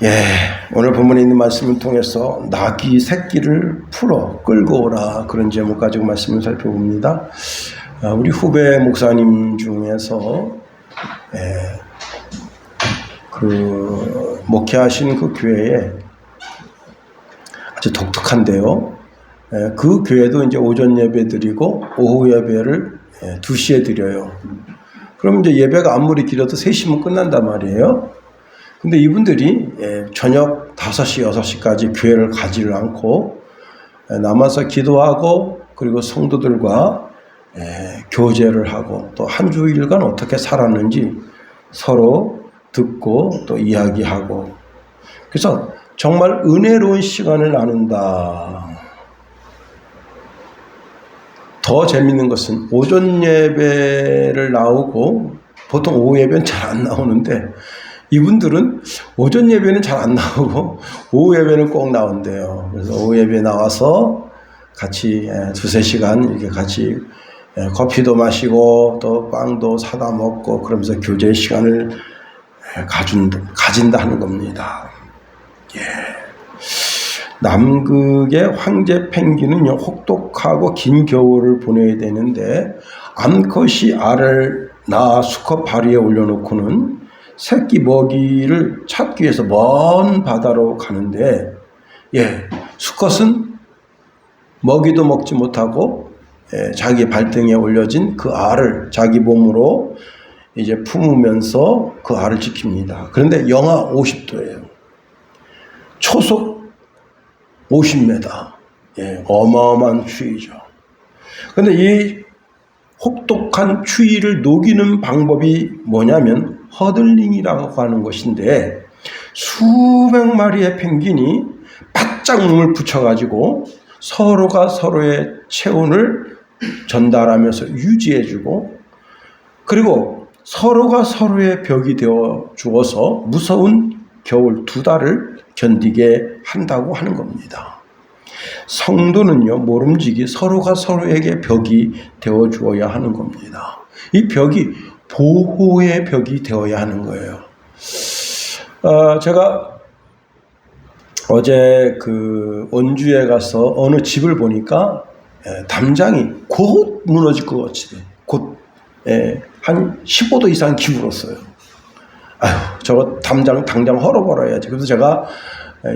예, 오늘 본문에 있는 말씀을 통해서 나귀 새끼를 풀어 끌고 오라, 그런 제목 가지고 말씀을 살펴봅니다. 우리 후배 목사님 중에서 목회하신 그 교회에 아주 독특한데요. 그 교회도 이제 오전 예배 드리고 오후 예배를 2시에 드려요. 그럼 이제 예배가 아무리 길어도 3시면 끝난단 말이에요. 근데 이분들이 저녁 5시, 6시까지 교회를 가지를 않고 남아서 기도하고, 그리고 성도들과 교제를 하고, 또 한 주일간 어떻게 살았는지 서로 듣고 또 이야기하고, 그래서 정말 은혜로운 시간을 나눈다. 더 재밌는 것은 오전 예배를 나오고, 보통 오후 예배는 잘 안 나오는데 이분들은 오전 예배는 잘 안 나오고 오후 예배는 꼭 나온대요. 그래서 오후 예배 나와서 같이 2-3시간 이렇게 같이 커피도 마시고 또 빵도 사다 먹고, 그러면서 교제 시간을 가진다 하는 겁니다. 남극의 황제 펭귄은요, 혹독하고 긴 겨울을 보내야 되는데 암컷이 알을 낳아 수컷 바위에 올려놓고는 새끼 먹이를 찾기 위해서 먼 바다로 가는데, 수컷은 먹이도 먹지 못하고 자기 발등에 올려진 그 알을 자기 몸으로 이제 품으면서 그 알을 지킵니다. 그런데 영하 50도예요. 초속 50m. 어마어마한 추위죠. 그런데 이 혹독한 추위를 녹이는 방법이 뭐냐면 허들링이라고 하는 것인데, 수백 마리의 펭귄이 바짝 몸을 붙여가지고 서로가 서로의 체온을 전달하면서 유지해주고, 그리고 서로가 서로의 벽이 되어 주어서 무서운 겨울 2달을 견디게 한다고 하는 겁니다. 성도는요, 모름지기 서로가 서로에게 벽이 되어 주어야 하는 겁니다. 이 벽이 보호의 벽이 되어야 하는 거예요. 제가 어제 원주에 가서 어느 집을 보니까 담장이 곧 무너질 것 같이 곧 한 15도 이상 기울었어요. 저거 당장 헐어버려야지. 그래서 제가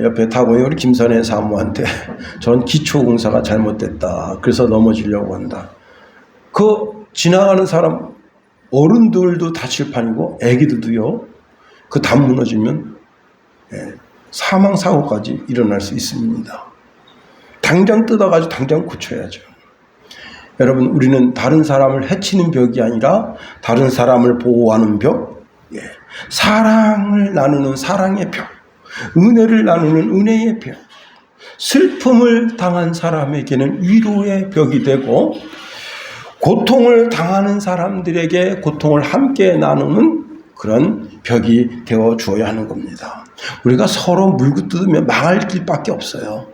옆에 타고 우리 김선혜 사무한테 전 기초공사가 잘못됐다, 그래서 넘어지려고 한다. 지나가는 사람 어른들도 다칠 판이고 애기들도요, 그 담 무너지면 사망사고까지 일어날 수 있습니다. 당장 뜯어가지고 당장 고쳐야죠. 여러분, 우리는 다른 사람을 해치는 벽이 아니라 다른 사람을 보호하는 벽, 사랑을 나누는 사랑의 벽, 은혜를 나누는 은혜의 벽, 슬픔을 당한 사람에게는 위로의 벽이 되고, 고통을 당하는 사람들에게 고통을 함께 나누는 그런 벽이 되어 주어야 하는 겁니다. 우리가 서로 물고 뜯으면 망할 길밖에 없어요.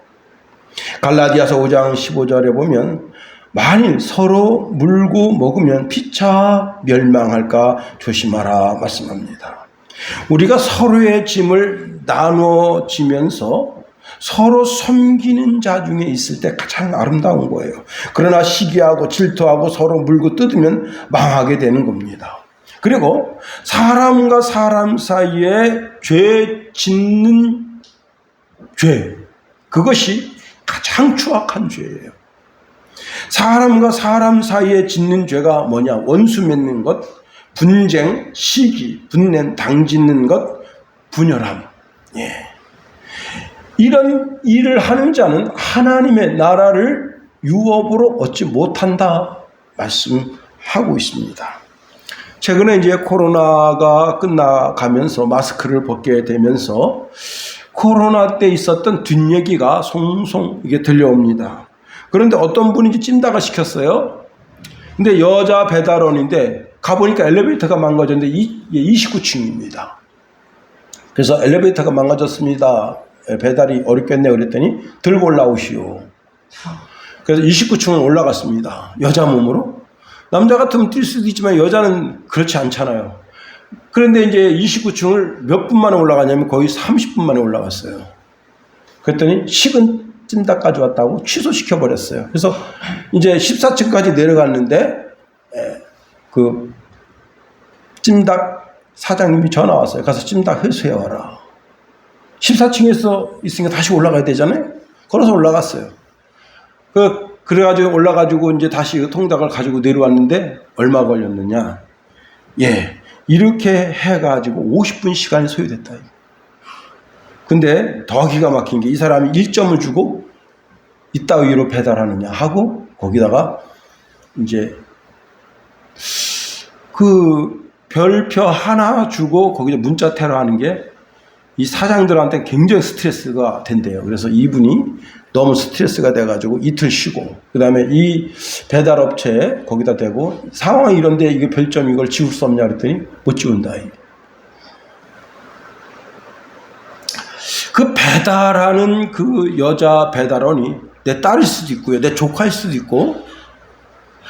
갈라디아서 5장 15절에 보면 만일 서로 물고 먹으면 피차 멸망할까 조심하라 말씀합니다. 우리가 서로의 짐을 나눠지면서 서로 섬기는 자 중에 있을 때 가장 아름다운 거예요. 그러나 시기하고 질투하고 서로 물고 뜯으면 망하게 되는 겁니다. 그리고 사람과 사람 사이에 죄 짓는 죄, 그것이 가장 추악한 죄예요. 사람과 사람 사이에 짓는 죄가 뭐냐? 원수 맺는 것, 분쟁, 시기, 분냄, 당짓는 것, 분열함. 이런 일을 하는 자는 하나님의 나라를 유업으로 얻지 못한다 말씀하고 있습니다. 최근에 이제 코로나가 끝나가면서 마스크를 벗게 되면서 코로나 때 있었던 뒷얘기가 송송 이게 들려옵니다. 그런데 어떤 분이 찜다가 시켰어요. 근데 여자 배달원인데 가보니까 엘리베이터가 망가졌는데 29층입니다. 그래서 엘리베이터가 망가졌습니다. 배달이 어렵겠네요. 그랬더니 들고 올라오시오. 그래서 29층은 올라갔습니다. 여자 몸으로. 남자 같으면 뛸 수도 있지만 여자는 그렇지 않잖아요. 그런데 이제 29층을 몇 분 만에 올라가냐면 거의 30분 만에 올라갔어요. 그랬더니 식은 찜닭 가져왔다고 취소시켜 버렸어요. 그래서 이제 14층까지 내려갔는데 그 찜닭 사장님이 전화 왔어요. 가서 찜닭 회수해 와라. 14층에서 있으니까 다시 올라가야 되잖아요. 걸어서 올라갔어요. 그래가지고 올라가지고 이제 다시 통닭을 가지고 내려왔는데 얼마 걸렸느냐? 예, 이렇게 해가지고 50분 시간이 소요됐다. 근데 더 기가 막힌 게 이 사람이 1점을 주고 이따위로 배달하느냐 하고 거기다가 이제 그 별표 하나 주고 거기다 문자 테러하는 게 이 사장들한테 굉장히 스트레스가 된대요. 그래서 이분이 너무 스트레스가 돼가지고 이틀 쉬고 그 다음에 이 배달업체에 거기다 대고 상황이 이런데 이게 별점 이걸 지울 수 없냐 그랬더니 못 지운다. 그 배달하는 그 여자 배달원이 내 딸일 수도 있고요. 내 조카일 수도 있고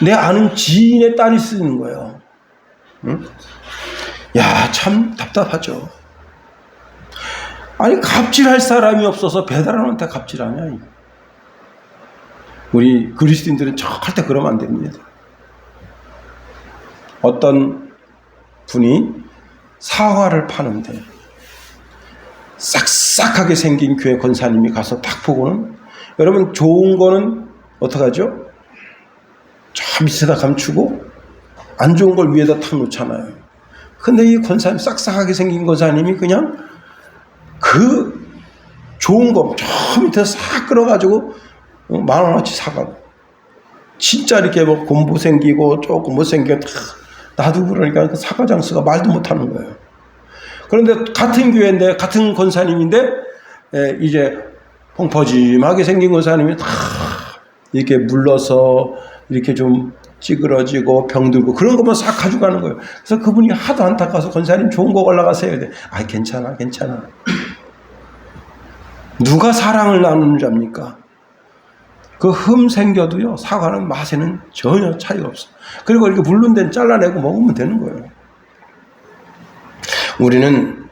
내 아는 지인의 딸일 수도 있는 거예요. 응? 야, 참 답답하죠. 아니 갑질할 사람이 없어서 배달원한테 갑질하냐. 우리 그리스도인들은 절대 그러면 안 됩니다. 어떤 분이 사과를 파는데 싹싹하게 생긴 교회 권사님이 가서 딱 보고는 여러분 좋은 거는 어떡하죠? 저 밑에다 감추고 안 좋은 걸 위에다 탁 놓잖아요. 근데 이 권사님 싹싹하게 생긴 권사님이 그냥 그 좋은 거 저 밑에 싹 끌어가지고 10,000원어치 사가고 진짜 이렇게 뭐 곰보 생기고 조금 못 생기고 놔두고 그러니까 그 사과 장수가 말도 못하는 거예요. 그런데 같은 교회인데 같은 권사님인데 이제 펑퍼짐하게 생긴 권사님이 다 이렇게 물러서 이렇게 좀 찌그러지고 병들고 그런 것만 싹 가져가는 거예요. 그래서 그분이 하도 안타까워서 권사님 좋은 거 올라가세요. 아 괜찮아. 누가 사랑을 나누는 자입니까? 그 흠 생겨도요 사과는 맛에는 전혀 차이가 없어. 그리고 이렇게 물른 데는 잘라내고 먹으면 되는 거예요. 우리는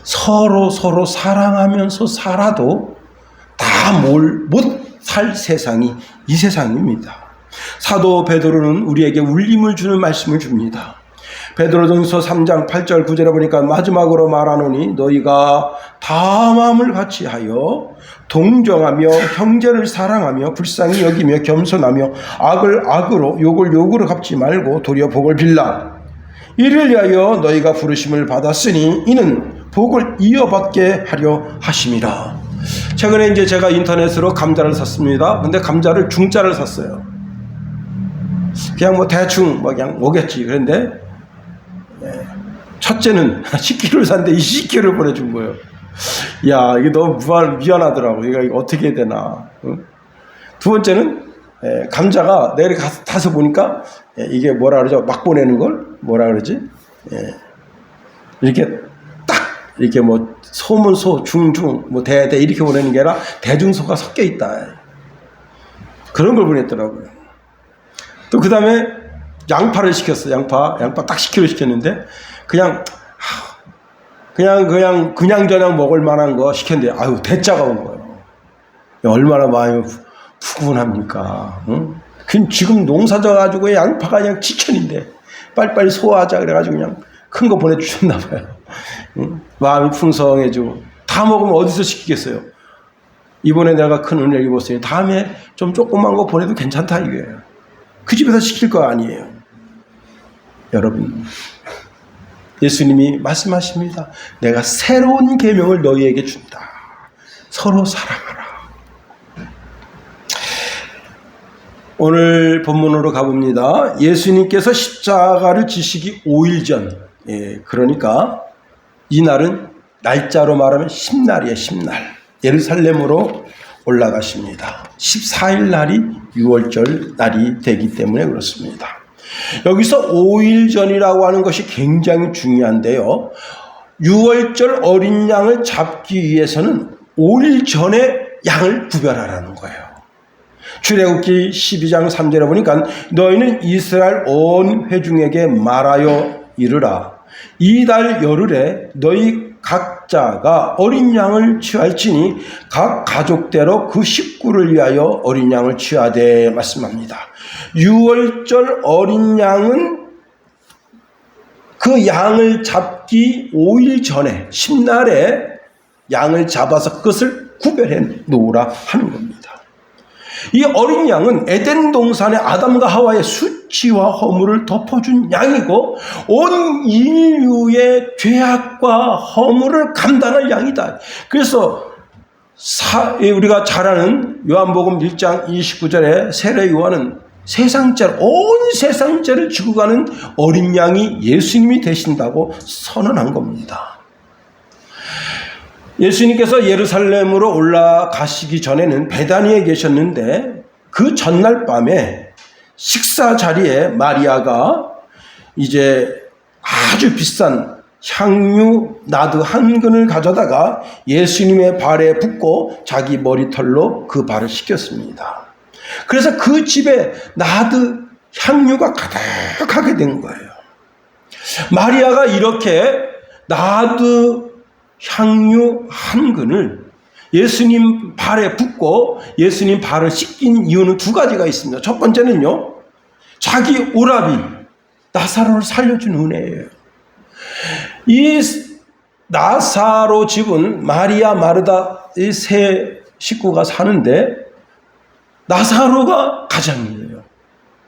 서로 사랑하면서 살아도 다 못 살 세상이 이 세상입니다. 사도 베드로는 우리에게 울림을 주는 말씀을 줍니다. 베드로전서 3장 8절 9절에 보니까 마지막으로 말하노니 너희가 다 마음을 같이 하여 동정하며 형제를 사랑하며 불쌍히 여기며 겸손하며 악을 악으로 욕을 욕으로 갚지 말고 도리어 복을 빌라. 이를 위하여 너희가 부르심을 받았으니 이는 복을 이어받게 하려 하심이라. 최근에 이제 제가 인터넷으로 감자를 샀습니다. 근데 감자를 중자를 샀어요. 그냥 뭐 대충 뭐 그냥 오겠지. 그런데 첫째는 10kg를 샀는데 20kg를 보내준 거예요. 야, 이게 너무 미안하더라고. 이거 어떻게 해야 되나. 두 번째는 감자가 내일 가서 보니까 이게 뭐라 그러죠? 막 보내는 걸 뭐라 그러지? 이렇게 딱 이렇게 뭐 소문소 중중 뭐 대대 이렇게 보내는 게 아니라 대중소가 섞여 있다. 그런 걸 보냈더라고요. 또 그 다음에 양파를 시켰어. 양파 딱 10kg 시켰는데 그냥 저냥 먹을 만한 거 시켰는데 아유 대짜가 온 거예요. 얼마나 마음이 푸근합니까? 응? 지금 농사 져가지고 양파가 그냥 지천인데 빨리빨리 소화하자 그래가지고 그냥 큰 거 보내주셨나 봐요. 응? 마음이 풍성해지고 다 먹으면 어디서 시키겠어요? 이번에 내가 큰 은혜를 입었어요. 다음에 좀 조그만 거 보내도 괜찮다 이거예요. 그 집에서 시킬 거 아니에요. 여러분, 예수님이 말씀하십니다. 내가 새로운 계명을 너희에게 준다. 서로 사랑하라. 오늘 본문으로 가봅니다. 예수님께서 십자가를 지시기 5일 전, 그러니까 이 날은 날짜로 말하면 10날이에요. 10날. 예루살렘으로 올라가십니다. 14일 날이 6월절 날이 되기 때문에 그렇습니다. 여기서 5일 전이라고 하는 것이 굉장히 중요한데요. 6월절 어린 양을 잡기 위해서는 5일 전에 양을 구별하라는 거예요. 출애굽기 12장 3절에 보니까 너희는 이스라엘 온 회중에게 말하여 이르라. 이달 열흘에 너희 각자가 어린 양을 취할지니 각 가족대로 그 식구를 위하여 어린 양을 취하되 말씀합니다. 유월절 어린 양은 그 양을 잡기 5일 전에 10날에 양을 잡아서 그것을 구별해 놓으라 하는 겁니다. 이 어린 양은 에덴 동산의 아담과 하와의 수치와 허물을 덮어준 양이고 온 인류의 죄악과 허물을 감당할 양이다. 그래서 우리가 잘 아는 요한복음 1장 29절에 세례 요한은 온 세상 죄를 지고 가는 어린 양이 예수님이 되신다고 선언한 겁니다. 예수님께서 예루살렘으로 올라가시기 전에는 베다니에 계셨는데 그 전날 밤에 식사 자리에 마리아가 이제 아주 비싼 향유 나드 한 근을 가져다가 예수님의 발에 붓고 자기 머리털로 그 발을 씻겼습니다. 그래서 그 집에 나드 향유가 가득하게 된 거예요. 마리아가 이렇게 나드 향유 한 근을 예수님 발에 붓고 예수님 발을 씻긴 이유는 두 가지가 있습니다. 첫 번째는요, 자기 오라비 나사로를 살려준 은혜예요. 이 나사로 집은 마리아 마르다 이 세 식구가 사는데 나사로가 가장이에요.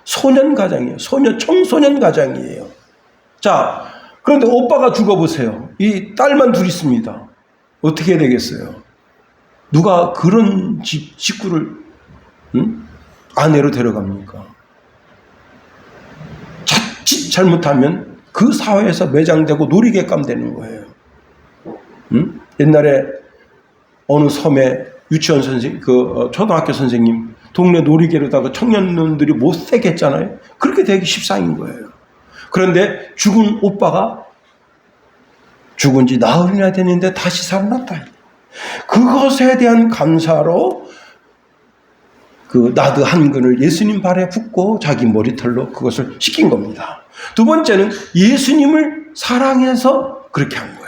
소년 가장이에요. 청소년 가장이에요. 자, 그런데 오빠가 죽어보세요. 이 딸만 둘 있습니다. 어떻게 해야 되겠어요? 누가 그런 식구를 아내로 데려갑니까? 자칫 잘못하면 그 사회에서 매장되고 놀이개감 되는 거예요. 옛날에 어느 섬에 유치원 선생님, 초등학교 선생님 동네 놀이개로다가 청년들이 못되게 했잖아요. 그렇게 되기 십상인 거예요. 그런데 죽은 오빠가 죽은 지 나흘이나 됐는데 다시 살아났다. 그것에 대한 감사로 그 나드 한 근을 예수님 발에 붓고 자기 머리털로 그것을 씻긴 겁니다. 두 번째는 예수님을 사랑해서 그렇게 한 거예요.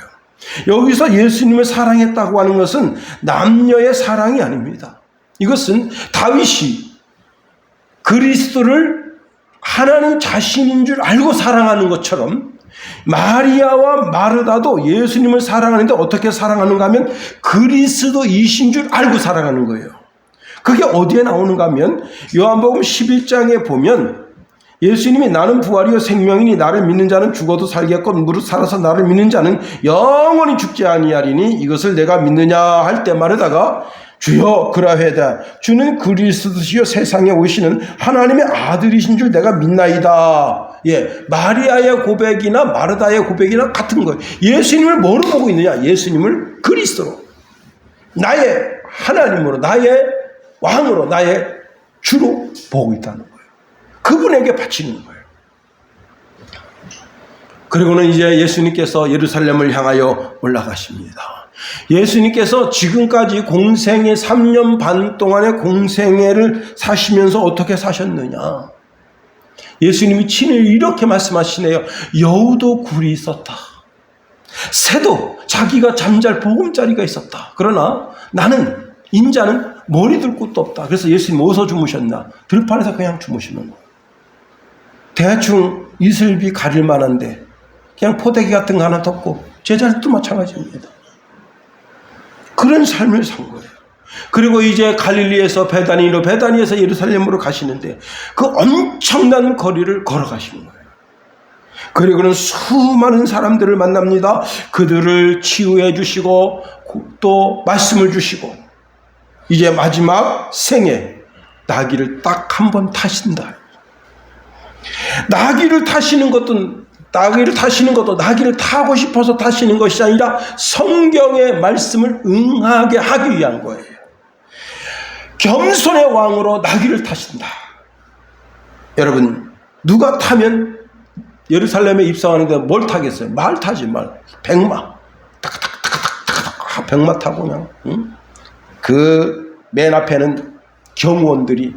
여기서 예수님을 사랑했다고 하는 것은 남녀의 사랑이 아닙니다. 이것은 다윗이 그리스도를 하나님 자신인 줄 알고 사랑하는 것처럼 마리아와 마르다도 예수님을 사랑하는데 어떻게 사랑하는가 하면 그리스도이신 줄 알고 사랑하는 거예요. 그게 어디에 나오는가 하면 요한복음 11장에 보면 예수님이 나는 부활이요 생명이니 나를 믿는 자는 죽어도 살겠고 무릇 살아서 나를 믿는 자는 영원히 죽지 아니하리니 이것을 내가 믿느냐 할 때 마르다가 주여 그라회다 주는 그리스도시요 세상에 오시는 하나님의 아들이신 줄 내가 믿나이다. 예, 마리아의 고백이나 마르다의 고백이나 같은 거예요. 예수님을 뭐로 보고 있느냐? 예수님을 그리스도로, 나의 하나님으로, 나의 왕으로, 나의 주로 보고 있다는 거예요. 그분에게 바치는 거예요. 그리고는 이제 예수님께서 예루살렘을 향하여 올라가십니다. 예수님께서 지금까지 공생애 3년 반 동안의 공생애를 사시면서 어떻게 사셨느냐? 예수님이 친히 이렇게 말씀하시네요. 여우도 굴이 있었다. 새도 자기가 잠잘 보금자리가 있었다. 그러나 나는 인자는 머리 둘 곳도 없다. 그래서 예수님 어디서 주무셨나? 들판에서 그냥 주무시는 거예요. 대충 이슬비 가릴 만한데 그냥 포대기 같은 거 하나 덮고 제자들도 마찬가지입니다. 그런 삶을 산 거예요. 그리고 이제 갈릴리에서 베다니에서 예루살렘으로 가시는데 그 엄청난 거리를 걸어가시는 거예요. 그리고는 수많은 사람들을 만납니다. 그들을 치유해 주시고 또 말씀을 주시고 이제 마지막 생에 나귀를 딱 한 번 타신다. 나귀를 타시는 것도 나귀를 타고 싶어서 타시는 것이 아니라 성경의 말씀을 응하게 하기 위한 거예요. 겸손의 왕으로 나귀를 타신다. 여러분, 누가 타면 예루살렘에 입성하는데 뭘 타겠어요? 말 타지 말. 백마. 타카타카타카타카 백마 타고 그냥. 응? 그 맨 앞에는 경호원들이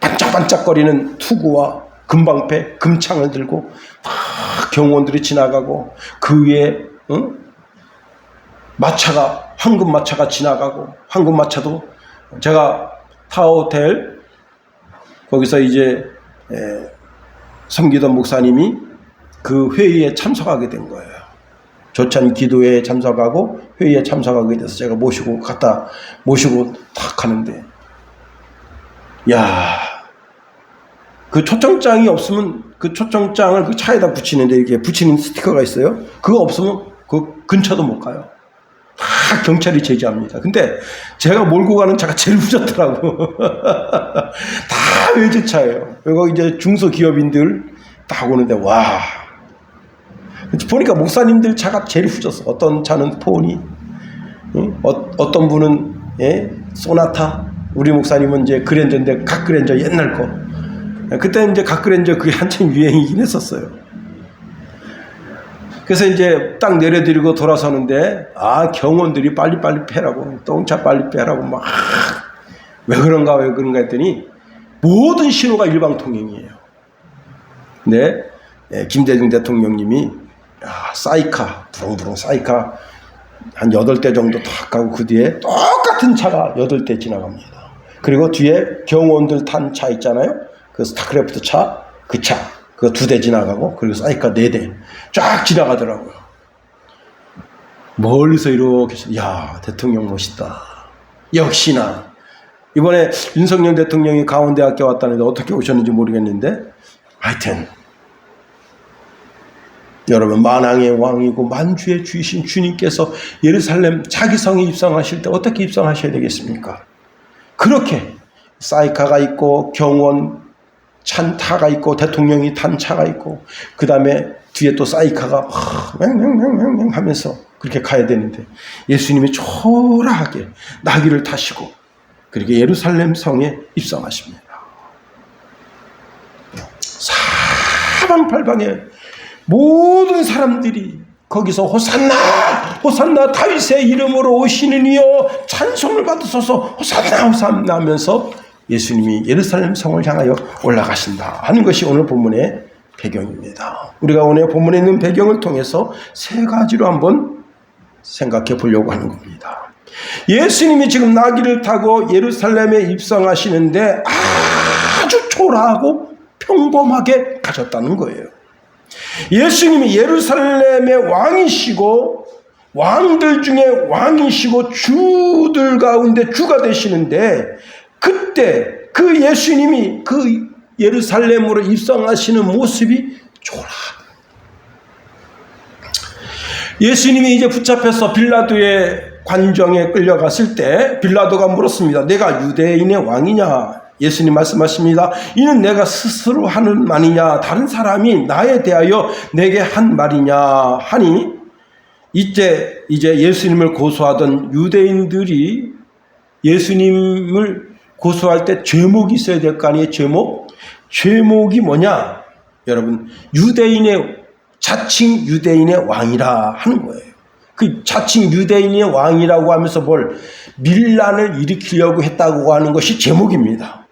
반짝반짝거리는 투구와 금방패, 금창을 들고 막 경호원들이 지나가고 그 위에 마차가 황금 마차가 지나가고 황금 마차도 제가 타워호텔 거기서 이제 섬기던 목사님이 그 회의에 참석하게 된 거예요. 조찬 기도회에 참석하고 회의에 참석하게 돼서 제가 모시고 탁 하는데 야, 그 초청장이 없으면 그 초청장을 그 차에다 붙이는데 이렇게 붙이는 스티커가 있어요. 그거 없으면 그 근처도 못 가요. 다 경찰이 제지합니다. 근데 제가 몰고 가는 차가 제일 후졌더라고. 다 외제차예요. 그리고 이제 중소기업인들 딱 오는데 와. 보니까 목사님들 차가 제일 후졌어. 어떤 차는 포니, 어떤 분은 소나타. 우리 목사님은 이제 그랜저인데 갓그랜저 옛날 거. 그때 이제 갓그랜저 그게 한참 유행이긴 했었어요. 그래서 이제 딱 내려드리고 돌아서는데 경호원들이 빨리빨리 빼라고 똥차 빨리 빼라고 막 왜 그런가 했더니 모든 신호가 일방통행이에요. 근데 김대중 대통령님이 사이카 부릉부릉 사이카 한 8대 정도 딱 가고 그 뒤에 똑같은 차가 8대 지나갑니다. 그리고 뒤에 경호원들 탄 차 있잖아요. 그 스타크래프트 차, 그 2대 지나가고 그리고 사이카 4대 쫙 지나가더라고요. 멀리서 이렇게 야, 대통령 멋있다. 역시나 이번에 윤석열 대통령이 강원대학교 왔다는데 어떻게 오셨는지 모르겠는데 하여튼 여러분 만왕의 왕이고 만주의 주이신 주님께서 예루살렘 자기 성에 입성하실 때 어떻게 입성하셔야 되겠습니까? 그렇게 사이카가 있고 경호원 찬 타가 있고 대통령이 탄 차가 있고 그 다음에 뒤에 또 사이카가 맹맹맹맹 하면서 그렇게 가야 되는데 예수님이 초라하게 나귀를 타시고 그렇게 예루살렘 성에 입성하십니다. 사방팔방에 모든 사람들이 거기서 호산나 호산나 다윗의 이름으로 오시는 이여 찬송을 받으소서 호산나 호산나 하면서 예수님이 예루살렘 성을 향하여 올라가신다 하는 것이 오늘 본문의 배경입니다. 우리가 오늘 본문에 있는 배경을 통해서 3가지로 한번 생각해 보려고 하는 겁니다. 예수님이 지금 나귀를 타고 예루살렘에 입성하시는데 아주 초라하고 평범하게 가셨다는 거예요. 예수님이 예루살렘의 왕이시고 왕들 중에 왕이시고 주들 가운데 주가 되시는데 그때 그 예수님이 그 예루살렘으로 입성하시는 모습이 초라합니다. 예수님이 이제 붙잡혀서 빌라도의 관정에 끌려갔을 때 빌라도가 물었습니다. 내가 유대인의 왕이냐? 예수님 말씀하십니다. 이는 내가 스스로 하는 말이냐 다른 사람이 나에 대하여 내게 한 말이냐 하니 이제 예수님을 고소하던 유대인들이 예수님을 고소할 때 죄목이 있어야 될 거 아니에요. 죄목이 뭐냐? 여러분 자칭 유대인의 왕이라 하는 거예요. 그 자칭 유대인의 왕이라고 하면서 밀란을 일으키려고 했다고 하는 것이 제목입니다.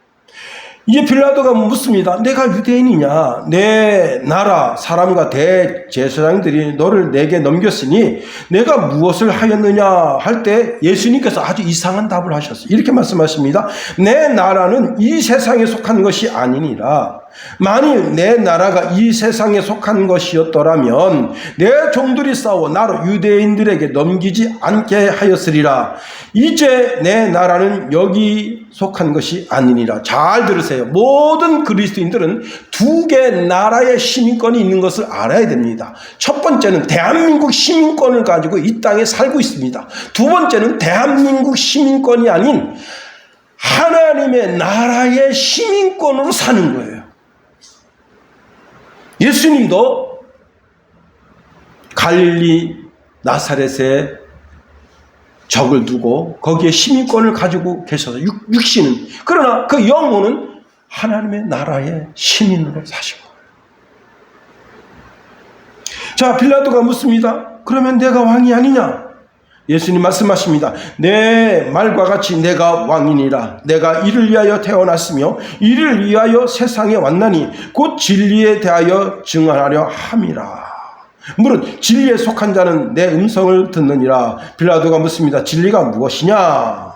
이제 빌라도가 묻습니다. 내가 유대인이냐? 내 나라 사람과 대제사장들이 너를 내게 넘겼으니 내가 무엇을 하였느냐 할 때 예수님께서 아주 이상한 답을 하셨어요. 이렇게 말씀하십니다. 내 나라는 이 세상에 속한 것이 아니니라. 만일 내 나라가 이 세상에 속한 것이었더라면 내 종들이 싸워 나로 유대인들에게 넘기지 않게 하였으리라. 이제 내 나라는 여기 속한 것이 아니니라. 잘 들으세요. 모든 그리스도인들은 2개 나라의 시민권이 있는 것을 알아야 됩니다. 첫 번째는 대한민국 시민권을 가지고 이 땅에 살고 있습니다. 두 번째는 대한민국 시민권이 아닌 하나님의 나라의 시민권으로 사는 거예요. 예수님도 갈릴리 나사렛에 적을 두고 거기에 시민권을 가지고 계셔서 육신은 그러나 그 영혼은 하나님의 나라의 시민으로 사신 거예요. 자, 빌라도가 묻습니다. 그러면 내가 왕이 아니냐? 예수님 말씀하십니다. 내 말과 같이 내가 왕이니라. 내가 이를 위하여 태어났으며 이를 위하여 세상에 왔나니 곧 진리에 대하여 증언하려 함이라. 물은 진리에 속한 자는 내 음성을 듣느니라. 빌라도가 묻습니다. 진리가 무엇이냐?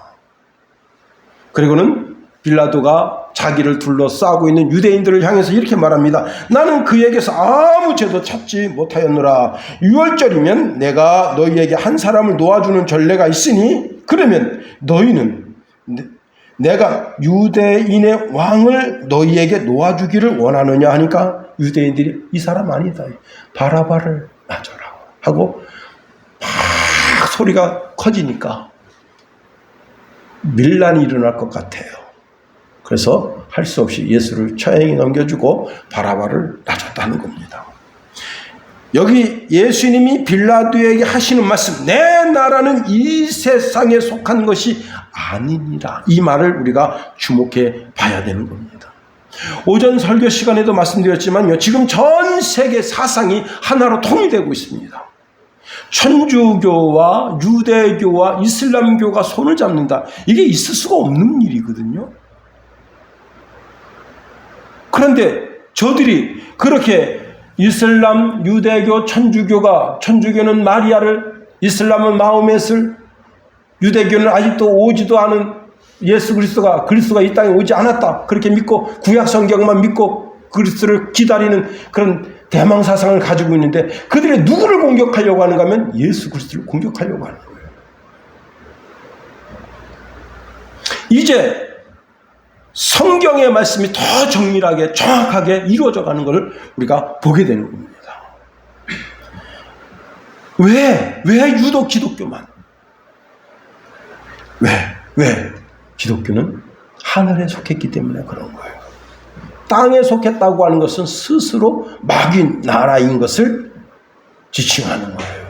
그리고는 빌라도가 자기를 둘러싸고 있는 유대인들을 향해서 이렇게 말합니다. 나는 그에게서 아무 죄도 찾지 못하였노라. 유월절이면 내가 너희에게 한 사람을 놓아주는 전례가 있으니 그러면 너희는 내가 유대인의 왕을 너희에게 놓아주기를 원하느냐 하니까 유대인들이 이 사람 아니다. 바라바를 놔줘라 하고 막 소리가 커지니까 밀란이 일어날 것 같아요. 그래서 할 수 없이 예수를 처형에 넘겨주고 바라바를 놔줬다는 겁니다. 여기 예수님이 빌라도에게 하시는 말씀, 내 나라는 이 세상에 속한 것이 아니니라. 이 말을 우리가 주목해 봐야 되는 겁니다. 오전 설교 시간에도 말씀드렸지만요, 지금 전 세계 사상이 하나로 통일되고 있습니다. 천주교와 유대교와 이슬람교가 손을 잡는다. 이게 있을 수가 없는 일이거든요. 그런데 저들이 그렇게 이슬람, 유대교, 천주교는 마리아를, 이슬람은 마호멧을, 유대교는 아직도 오지도 않은 예수 그리스도가 이 땅에 오지 않았다. 그렇게 믿고 구약 성경만 믿고 그리스도를 기다리는 그런 대망 사상을 가지고 있는데 그들이 누구를 공격하려고 하는가 하면 예수 그리스도를 공격하려고 하는 거예요. 이제 성경의 말씀이 더 정밀하게 정확하게 이루어져 가는 것을 우리가 보게 되는 겁니다. 왜 유독 기독교만? 왜? 기독교는 하늘에 속했기 때문에 그런 거예요. 땅에 속했다고 하는 것은 스스로 마귀 나라인 것을 지칭하는 거예요.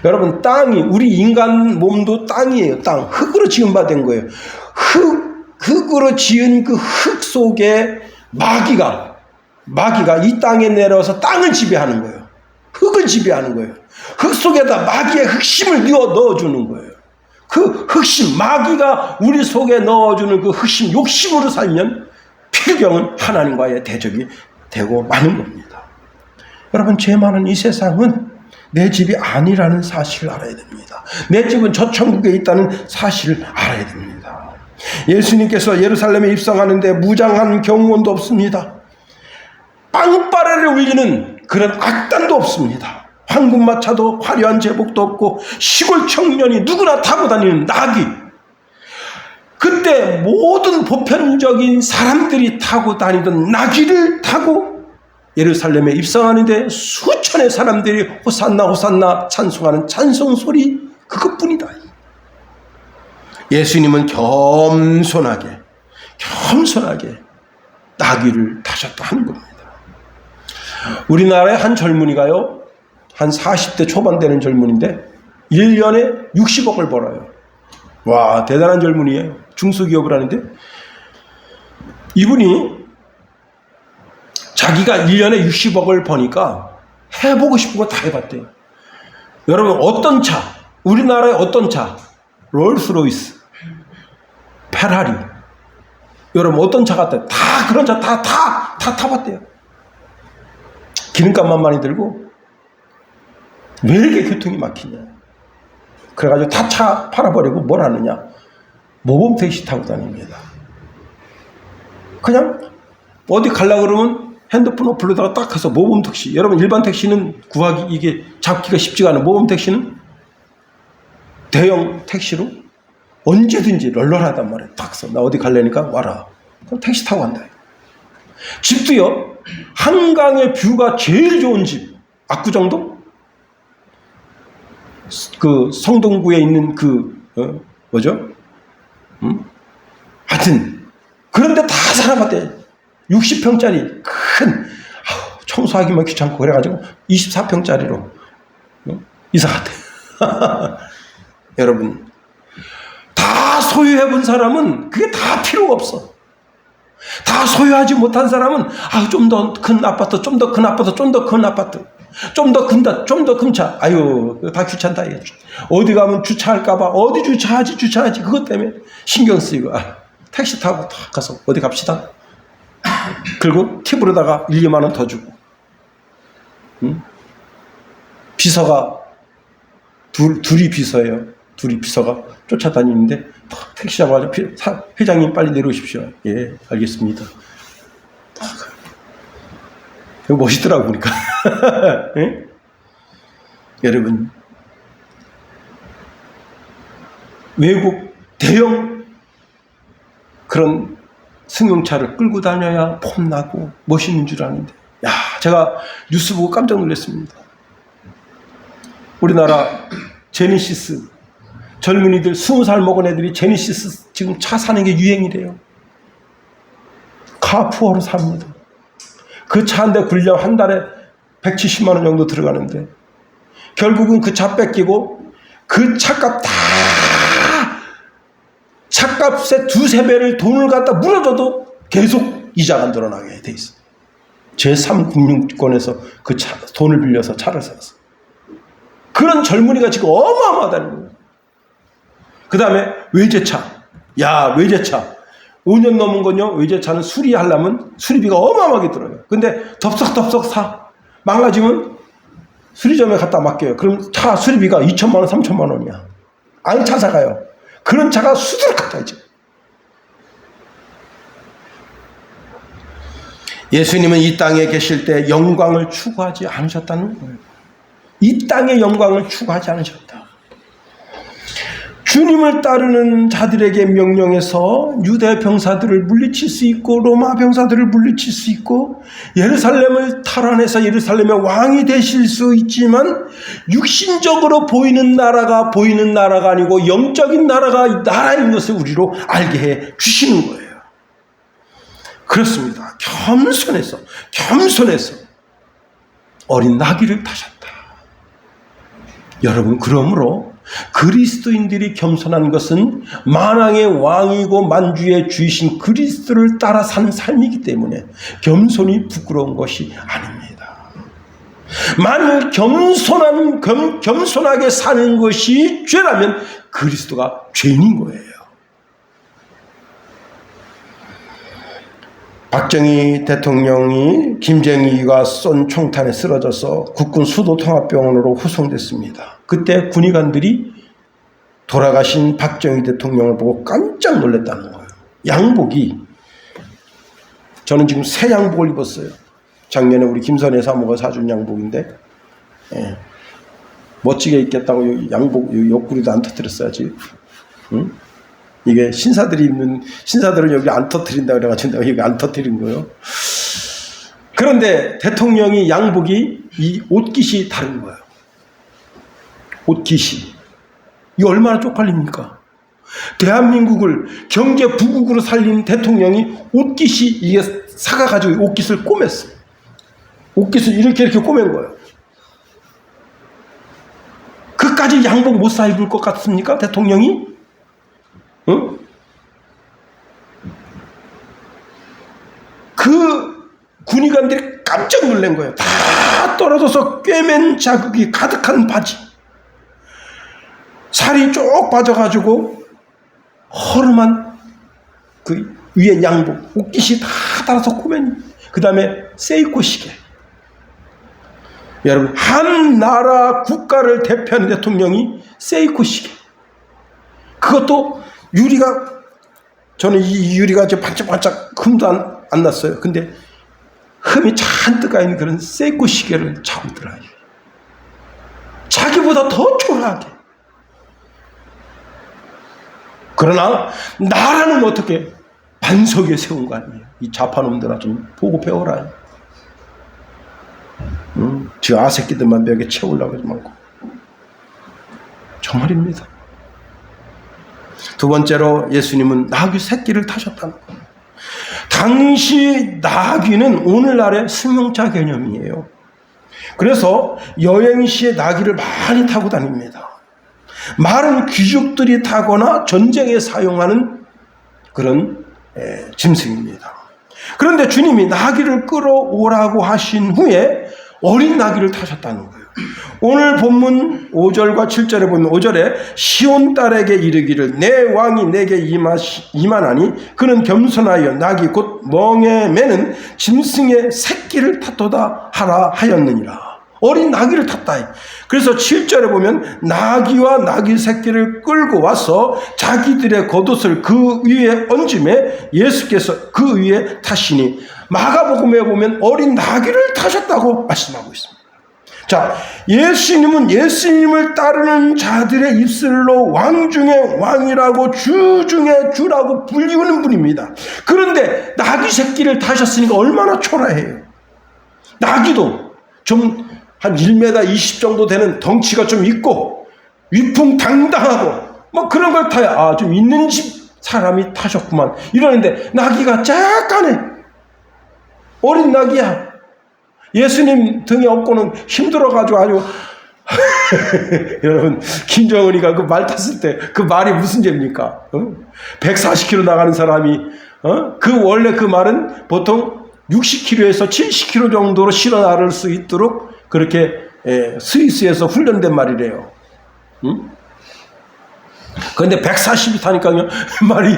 여러분, 땅이, 우리 인간 몸도 땅이에요. 땅. 흙으로 지음받은 거예요. 흙으로 지은 그 흙 속에 마귀가 이 땅에 내려와서 땅을 지배하는 거예요. 흙을 지배하는 거예요. 흙 속에다 마귀의 흑심을 넣어주는 거예요. 그 흑심, 마귀가 우리 속에 넣어주는 그 흑심, 욕심으로 살면 필경은 하나님과의 대적이 되고 마는 겁니다. 여러분, 죄 많은 이 세상은 내 집이 아니라는 사실을 알아야 됩니다. 내 집은 저 천국에 있다는 사실을 알아야 됩니다. 예수님께서 예루살렘에 입성하는데 무장한 경호원도 없습니다. 빵빠레를 울리는 그런 악단도 없습니다. 황금마차도 화려한 제복도 없고 시골 청년이 누구나 타고 다니는 나귀. 그때 모든 보편적인 사람들이 타고 다니던 나귀를 타고 예루살렘에 입성하는데 수천의 사람들이 호산나 호산나 찬송하는 찬송소리 그것뿐이다. 예수님은 겸손하게 나귀를 타셨다 하는 겁니다. 우리나라의 한 젊은이가요, 한 40대 초반 되는 젊은인데 1년에 60억을 벌어요. 와, 대단한 젊은이에요. 중소기업을 하는데 이분이 자기가 1년에 60억을 버니까 해보고 싶은 거 다 해봤대요. 여러분, 어떤 차, 우리나라의 어떤 차, 롤스로이스, 페라리, 여러분 어떤 차 같아요? 다 그런 차 다 타봤대요. 기름값만 많이 들고 왜 이렇게 교통이 막히냐. 그래가지고 다 차 팔아버리고 뭘 하느냐, 모범 택시 타고 다닙니다. 그냥 어디 가려고 그러면 핸드폰 어플로다가 딱 해서 모범 택시. 여러분, 일반 택시는 구하기, 이게 잡기가 쉽지가 않아요. 모범 택시는 대형 택시로 언제든지 널널하단 말이에요. 딱 서 나 어디 갈래니까 와라. 그럼 택시 타고 간다. 집도요, 한강의 뷰가 제일 좋은 집, 압구정동? 그 성동구에 있는 뭐죠? 하여튼 그런데 다 살아봤대. 60평짜리 큰, 청소하기만 귀찮고 그래가지고 24평짜리로 이사 갔대. 여러분, 다 소유해본 사람은 그게 다 필요가 없어. 다 소유하지 못한 사람은 좀 더 큰 아파트, 좀 더 큰 아파트, 좀 더 큰 아파트, 좀 더 큰 차. 아유, 다 귀찮다. 어디 가면 주차할까봐 어디 주차하지 그것 때문에 신경 쓰이고. 택시 타고 탁 가서 어디 갑시다. 그리고 팁으로다가 1, 2만 원 더 주고. 비서가 둘이 비서예요. 둘이 비서가 쫓아다니는데 택시 잡아서 회장님 빨리 내려오십시오. 예, 알겠습니다. 이거 멋있더라고 보니까. 예? 여러분, 외국 대형 그런 승용차를 끌고 다녀야 폼나고 멋있는 줄 아는데, 야, 제가 뉴스 보고 깜짝 놀랐습니다. 우리나라 제네시스, 젊은이들 20살 먹은 애들이 제네시스 지금 차 사는 게 유행이래요. 카푸어로 삽니다. 그 차 한 대 굴려 한 달에 170만 원 정도 들어가는데, 결국은 그 차 뺏기고 그 차값 다, 차값의 2~3배를 돈을 갖다 물어줘도 계속 이자가 안 늘어나게 돼 있어. 제3금융권에서 그 돈을 빌려서 차를 샀어. 그런 젊은이가 지금 어마어마하다는 거예요. 그 다음에 외제차. 야, 외제차. 5년 넘은 건요, 외제차는 수리하려면 수리비가 어마어마하게 들어요. 근데 덥석덥석 사. 망가지면 수리점에 갖다 맡겨요. 그럼 차 수리비가 2천만 원, 3천만 원이야. 안 찾아가요. 그런 차가 수두룩하다, 이제. 예수님은 이 땅에 계실 때 영광을 추구하지 않으셨다는 거예요. 이 땅의 영광을 추구하지 않으셨다. 주님을 따르는 자들에게 명령해서 유대 병사들을 물리칠 수 있고 로마 병사들을 물리칠 수 있고 예루살렘을 탈환해서 예루살렘의 왕이 되실 수 있지만 육신적으로 보이는 나라가 아니고 영적인 나라가 나라인 것을 우리로 알게 해 주시는 거예요. 그렇습니다. 겸손해서 어린 나귀를 타셨다. 여러분, 그러므로 그리스도인들이 겸손한 것은 만왕의 왕이고 만주의 주이신 그리스도를 따라 사는 삶이기 때문에 겸손이 부끄러운 것이 아닙니다. 만일 겸손하게 사는 것이 죄라면 그리스도가 죄인인 거예요. 박정희 대통령이 김정희가 쏜 총탄에 쓰러져서 국군 수도통합병원으로 후송됐습니다. 그때 군의관들이 돌아가신 박정희 대통령을 보고 깜짝 놀랐다는 거예요. 양복이, 저는 지금 새 양복을 입었어요. 작년에 우리 김선혜 사모가 사준 양복인데, 예, 멋지게 입겠다고 양복 옆구리도 안 터뜨렸어야지. 응? 이게 신사들은 여기 안 터뜨린다고 그래가지고 내가 여기 안 터뜨린 거예요. 그런데 대통령이 양복이 이 옷깃이 다른 거예요. 옷깃이. 이거 얼마나 쪽팔립니까? 대한민국을 경제 부국으로 살린 대통령이 옷깃이 이게 사가가지고 옷깃을 꼬맸어요. 옷깃을 이렇게 꼬맨 거예요. 그까지 양복 못 사 입을 것 같습니까? 대통령이? 응? 그 군의관들이 깜짝 놀란 거예요. 다 떨어져서 꿰맨 자국이 가득한 바지, 살이 쭉 빠져가지고 허름한 그 위에 양복, 옷깃이 다 달아서 꼬맨, 그 다음에 세이코 시계. 여러분, 한 나라 국가를 대표하는 대통령이 세이코 시계. 그것도 유리가, 저는 이 유리가 이제 반짝반짝 흠도 안 났어요. 근데 흠이 잔뜩 가 있는 그런 세이코 시계를 차고더라고요. 자기보다 더 초라하게. 그러나 나라는 어떻게 반석에 세운 거 아니에요. 이 좌파놈들아, 좀 보고 배워라. 저 아새끼들만 벽에 채우려고 하지 말고. 정말입니다. 두 번째로 예수님은 나귀 새끼를 타셨다는 거예요. 당시 나귀는 오늘날의 승용차 개념이에요. 그래서 여행 시에 나귀를 많이 타고 다닙니다. 말은 귀족들이 타거나 전쟁에 사용하는 그런 짐승입니다. 그런데 주님이 나귀를 끌어오라고 하신 후에 어린 나귀를 타셨다는 거예요. 오늘 본문 5절과 7절에 보면 5절에 시온 딸에게 이르기를 내 왕이 내게 임하나니 그는 겸손하여 나귀 곧 멍에 매는 짐승의 새끼를 탓도다 하라 하였느니라. 어린 나귀를 탔다. 그래서 7절에 보면 나귀와 나귀 새끼를 끌고 와서 자기들의 겉옷을 그 위에 얹음에 예수께서 그 위에 타시니, 마가복음에 보면 어린 나귀를 타셨다고 말씀하고 있습니다. 자, 예수님은 예수님을 따르는 자들의 입술로 왕 중에 왕이라고 주 중에 주라고 불리우는 분입니다. 그런데 나귀 새끼를 타셨으니까 얼마나 초라해요. 나귀도 좀 한 1m 20 정도 되는 덩치가 좀 있고 위풍당당하고 뭐 그런 걸 타야 좀 있는 집 사람이 타셨구만 이러는데, 나귀가 짝간해. 어린 나귀야. 예수님 등에 업고는 힘들어가지고 아주 여러분, 김정은이가 그 말 탔을 때 그 말이 무슨 죄입니까? 140km 나가는 사람이 그 원래 그 말은 보통 60km에서 70km 정도로 실어 나를 수 있도록 그렇게 스위스에서 훈련된 말이래요. 그런데 140이 타니까요 말이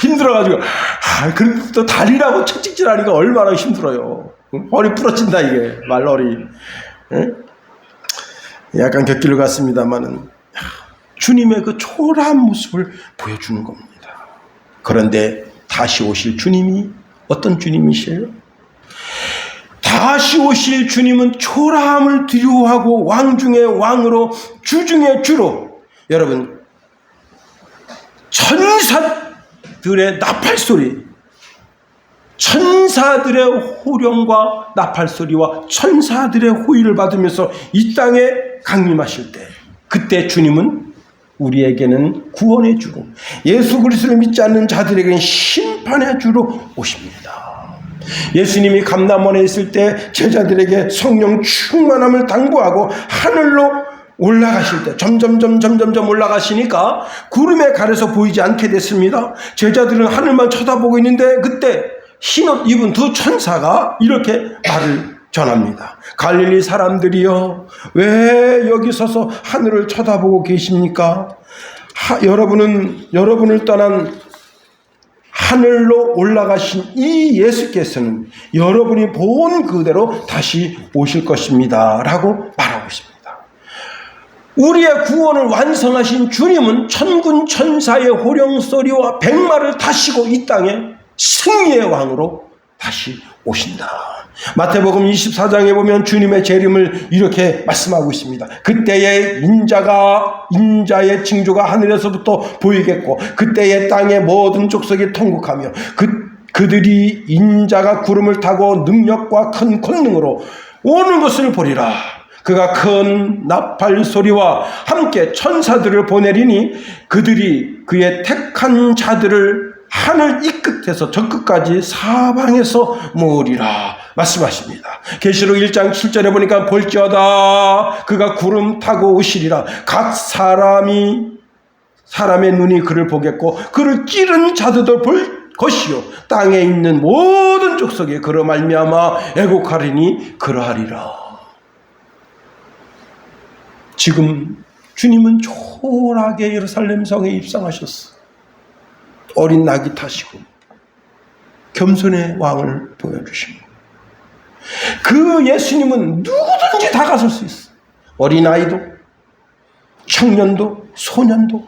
힘들어가지고 그럼 또 달리라고 채찍질하니까 얼마나 힘들어요. 허리 부러진다 이게 말허리. 약간 곁길로 갔습니다만은 주님의 그 초라한 모습을 보여주는 겁니다. 그런데 다시 오실 주님이 어떤 주님이시에요? 다시 오실 주님은 초라함을 두려워하고 왕 중에 왕으로 주 중에 주로, 여러분, 천사들의 나팔소리, 천사들의 호령과 나팔소리와 천사들의 호의를 받으면서 이 땅에 강림하실 때, 그때 주님은 우리에게는 구원의 주로, 예수 그리스도를 믿지 않는 자들에게는 심판의 주로 오십니다. 예수님이 감람원에 있을 때 제자들에게 성령 충만함을 당부하고 하늘로 올라가실 때 점점 올라가시니까 구름에 가려서 보이지 않게 됐습니다. 제자들은 하늘만 쳐다보고 있는데 그때 흰옷 입은 두 천사가 이렇게 말을 전합니다. 갈릴리 사람들이여, 왜 여기 서서 하늘을 쳐다보고 계십니까? 여러분을 떠난 하늘로 올라가신 이 예수께서는 여러분이 본 그대로 다시 오실 것입니다 라고 말하고 있습니다. 우리의 구원을 완성하신 주님은 천군 천사의 호령소리와 백마를 타시고 이 땅에 승리의 왕으로 다시 오신다. 마태복음 24장에 보면 주님의 재림을 이렇게 말씀하고 있습니다. 그때에 인자의 징조가 하늘에서부터 보이겠고 그때에 땅의 모든 족속이 통곡하며 그들이 인자가 구름을 타고 능력과 큰 권능으로 오는 것을 보리라. 그가 큰 나팔 소리와 함께 천사들을 보내리니 그들이 그의 택한 자들을 하늘 이 끝에서 저 끝까지 사방에서 모으리라 말씀하십니다. 계시록 1장 7절에 보니까 볼지어다 그가 구름 타고 오시리라. 각 사람의 눈이 그를 보겠고 그를 찌른 자들도 볼 것이요 땅에 있는 모든 족속에 그로 말미암아 애곡하리니 그러하리라. 지금 주님은 초라하게 예루살렘 성에 입성하셨어. 어린 나귀 타시고 겸손의 왕을 보여주시고, 그 예수님은 누구든지 다가설 수 있어. 어린아이도 청년도 소년도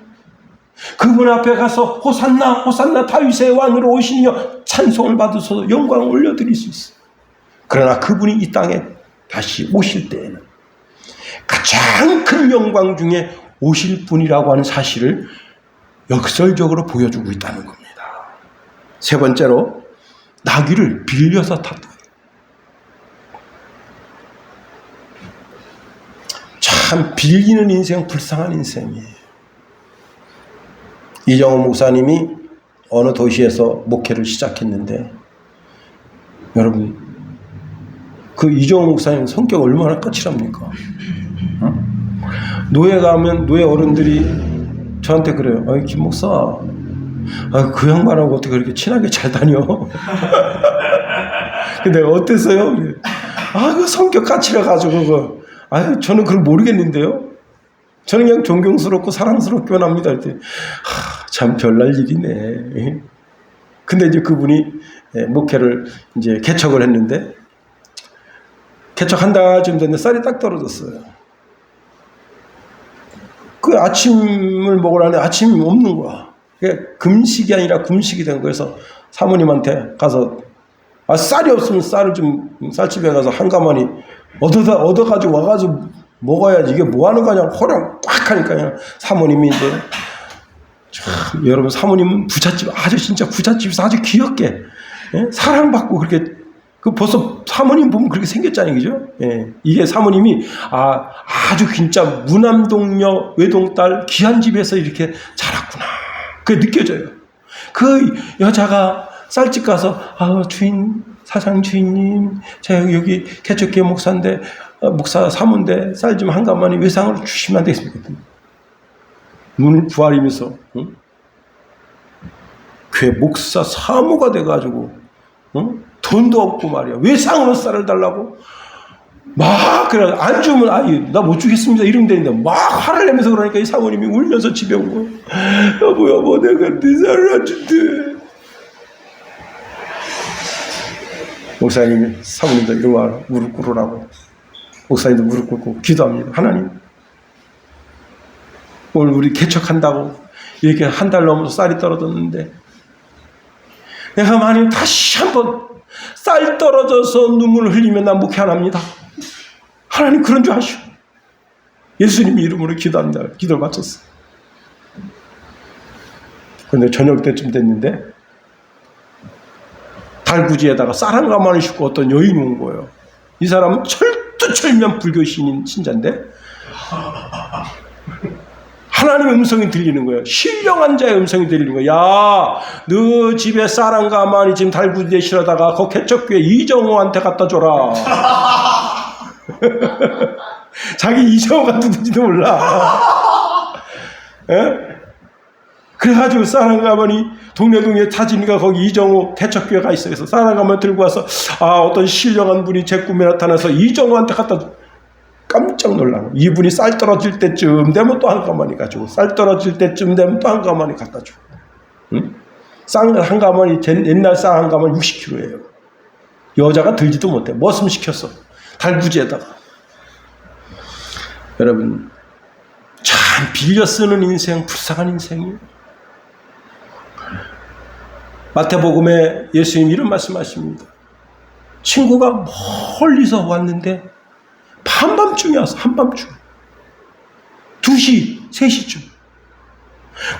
그분 앞에 가서 호산나 호산나 다윗의 왕으로 오시며 찬송을 받으셔서 영광을 올려드릴 수 있어. 그러나 그분이 이 땅에 다시 오실 때에는 가장 큰 영광 중에 오실 분이라고 하는 사실을 역설적으로 보여주고 있다는 겁니다. 세 번째로 나귀를 빌려서 탔다. 참 빌리는 인생, 불쌍한 인생이에요. 이정호 목사님이 어느 도시에서 목회를 시작했는데, 여러분 그 이정호 목사님 성격 얼마나 까칠합니까? 노예 가면 노예 어른들이 저한테 그래요. 아이 김 목사, 그 양반하고 어떻게 그렇게 친하게 잘 다녀? 근데 어땠어요? 그 성격 까칠해가지고 저는 그걸 모르겠는데요. 저는 그냥 존경스럽고 사랑스럽기만 합니다. 참 별날 일이네. 근데 이제 그분이 목회를 이제 개척을 했는데 개척 한 달쯤 됐는데 쌀이 딱 떨어졌어요. 그 아침을 먹으려는데 아침이 없는 거야. 그게 금식이 아니라 금식이 된 거여서 사모님한테 가서 쌀이 없으면 쌀을 좀 쌀집에 가서 한 가마니 얻어가지고 와가지고 먹어야지 이게 뭐 하는 거냐 호령 꽉 하니까요. 사모님이 이제 참, 여러분 사모님은 부잣집 아주 진짜 부잣집에서 아주 귀엽게 사랑받고 그렇게 그 벌써 사모님 보면 그렇게 생겼잖아요, 그죠? 예, 이게 사모님이 아주 진짜 무남동녀 외동딸 귀한 집에서 이렇게 자랐구나. 그게 느껴져요. 그 여자가 쌀집 가서 주인 사장 주인님, 제가 여기 개척교회 목사인데 목사 사모인데 쌀 좀 한 가마니 외상으로 주시면 안 되겠습니까? 눈을 부아리면서 교회 목사 사모가 돼가지고 돈도 없고 말이야. 외상으로 쌀을 달라고? 막 그래 안 주면 나 못 주겠습니다 이러면 되는데 막 화를 내면서 그러니까 이 사모님이 울면서 집에 온 거야. 여보 내가 네 쌀을 안 준대. 목사님이 사모님도 이리 와 무릎 꿇으라고. 목사님도 무릎 꿇고 기도합니다. 하나님 오늘 우리 개척한다고 이렇게 한 달 넘어서 쌀이 떨어졌는데 내가 만일 다시 한번 쌀 떨어져서 눈물을 흘리면 난 목회 안 합니다. 하나님 그런 줄 아시오. 예수님 이름으로 기도합니다. 기도를 마쳤어. 그런데 저녁 때쯤 됐는데 달구지에다가 쌀 한 가마를 싣고 어떤 여인이 온 거예요. 이 사람은 철두철미한 불교 신자인데 하나님의 음성이 들리는 거예요. 신령한 자의 음성이 들리는 거예요. 야, 너 집에 쌀 한 가마니 지금 달구지에 실어다가 그 개척교회 이정호한테 갖다 줘라. 자기 이정호가 누군지도 몰라. 에? 그래가지고 쌀 한 가마니 동네 찾으니까 거기 이정호 개척교회가 있어요. 그래서 쌀 한 가마니 들고 와서 어떤 신령한 분이 제 꿈에 나타나서 이정호한테 갖다 줘. 깜짝 놀라고. 이분이 쌀 떨어질 때쯤 되면 또 한 가마니 가지고 쌀 떨어질 때쯤 되면 또 한 가마니 갖다 주고. 응? 쌀 한 가마니 옛날 쌀 한 가마니 60kg예요. 여자가 들지도 못해. 머슴 시켰어. 달구지에다가. 여러분 참 빌려 쓰는 인생 불쌍한 인생이에요. 마태복음에 예수님 이런 말씀하십니다. 친구가 멀리서 왔는데 한밤중에 와서 한밤중 2시, 3시쯤